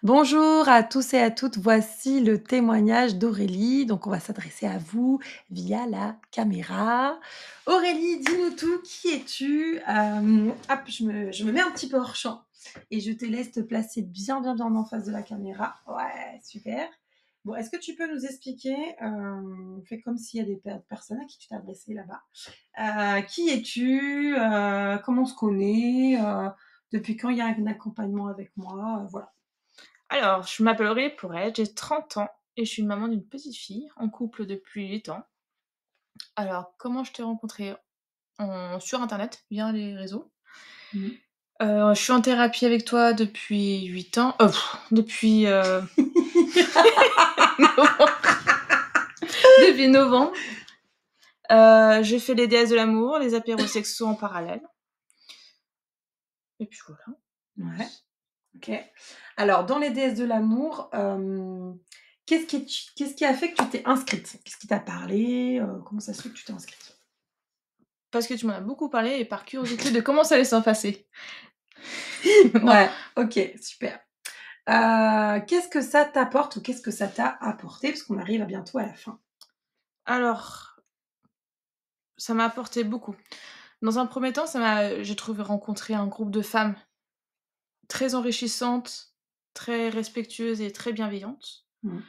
Bonjour à tous et à toutes, voici le témoignage d'Aurélie. Donc on va s'adresser à vous via la caméra. Aurélie, dis-nous tout, qui es-tu? Hop, je me mets un petit peu hors champ et je te laisse te placer bien en face de la caméra. Ouais, super. Bon, est-ce que tu peux nous expliquer, fais comme s'il y a des personnes à qui tu t'adressais là-bas. Qui es-tu? Comment on se connaît? Depuis quand il y a un accompagnement avec moi? Voilà. Alors, je m'appelle Aurélie Pourret, j'ai 30 ans et je suis une maman d'une petite fille, en couple depuis 8 ans. Alors, comment je t'ai rencontrée? Sur internet, via les réseaux. Mmh. Je suis en thérapie avec toi depuis 8 ans, depuis, novembre depuis novembre. J'ai fait les déesses de l'amour, les apéros sexos en parallèle et puis voilà. Ouais, OK. Alors dans les déesses de l'amour, qu'est-ce qui a fait que tu t'es inscrite? Qu'est-ce qui t'a parlé? Comment ça se fait que tu t'es inscrite? Parce que tu m'en as beaucoup parlé et par curiosité de comment ça allait s'en passer. Non. Ouais, OK, super. Qu'est-ce que ça t'apporte ou qu'est-ce que ça t'a apporté? Parce qu'on arrive à bientôt à la fin. Alors, ça m'a apporté beaucoup. Dans un premier temps, j'ai trouvé rencontrer un groupe de femmes très enrichissantes, très respectueuses et très bienveillantes. Mmh.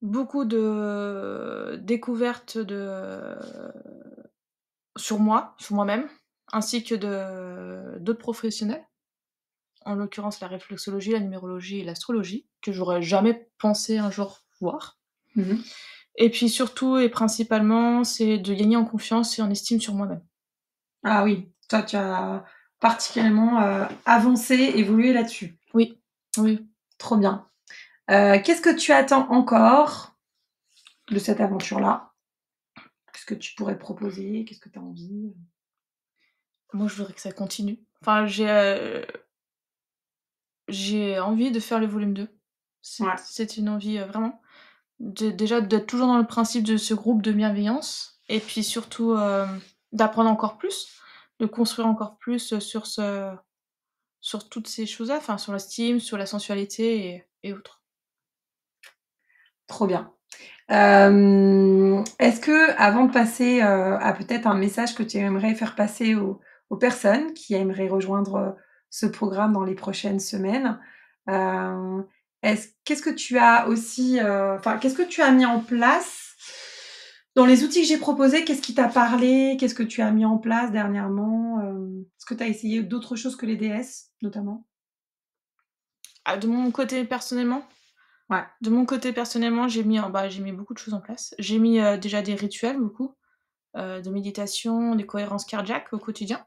Beaucoup de découvertes sur moi, sur moi-même, ainsi que d'autres professionnels, en l'occurrence la réflexologie, la numérologie et l'astrologie, que j'aurais jamais pensé un jour voir. Mmh mh. Et puis surtout et principalement, c'est de gagner en confiance et en estime sur moi-même. Ah oui, toi tu as particulièrement, avancé, évolué là-dessus. Oui, oui. Trop bien. Qu'est-ce que tu attends encore de cette aventure-là? Qu'est-ce que tu pourrais proposer? Qu'est-ce que tu as envie? Moi, je voudrais que ça continue. Enfin, j'ai envie de faire le volume 2. Ouais. C'est une envie, vraiment. Déjà d'être toujours dans le principe de ce groupe de bienveillance et puis surtout, d'apprendre encore plus, de construire encore plus, sur toutes ces choses-là, enfin sur l'estime, sur la sensualité et autres. Trop bien. Est-ce que, avant de passer, à peut-être un message que tu aimerais faire passer aux personnes qui aimeraient rejoindre, ce programme dans les prochaines semaines, heu, qu'est-ce que tu as aussi, enfin, qu'est-ce que tu as mis en place dans les outils que j'ai proposés? Qu'est-ce qui t'a parlé? Qu'est-ce que tu as mis en place dernièrement? Est-ce que tu as essayé d'autres choses que les DS, notamment? Ah, Ouais. de mon côté personnellement, j'ai mis beaucoup de choses en place. J'ai mis, déjà des rituels beaucoup, de méditation, des cohérences cardiaques au quotidien.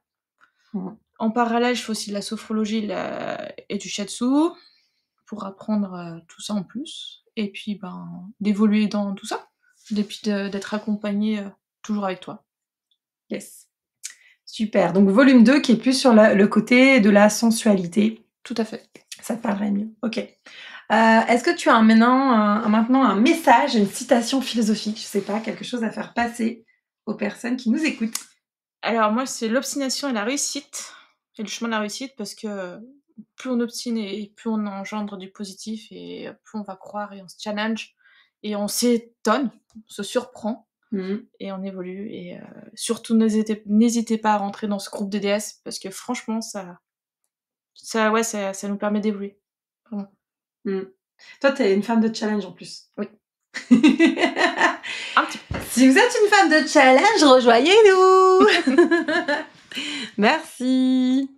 Mmh. En parallèle, je fais aussi de la sophrologie, et du shiatsu pour apprendre, tout ça en plus et puis, ben, d'évoluer dans tout ça et puis d'être accompagnée, toujours avec toi. Yes. Super, donc volume 2 qui est plus sur le côté de la sensualité. Tout à fait. Ça te parlerait mieux. OK. Est-ce que tu as maintenant un message, une citation philosophique, je sais pas, quelque chose à faire passer aux personnes qui nous écoutent? Alors moi, c'est l'obstination et la réussite et le chemin de la réussite parce que plus on obstine et plus on engendre du positif et plus on va croire et on se challenge et on s'étonne, on se surprend Mmh. et on évolue et surtout n'hésitez pas à rentrer dans ce groupe de DS parce que franchement ça nous permet d'évoluer, vraiment. Mmh. Toi, tu es une femme de challenge en plus. Oui, un petit peu. Si vous êtes une femme de challenge, rejoignez-nous! Merci.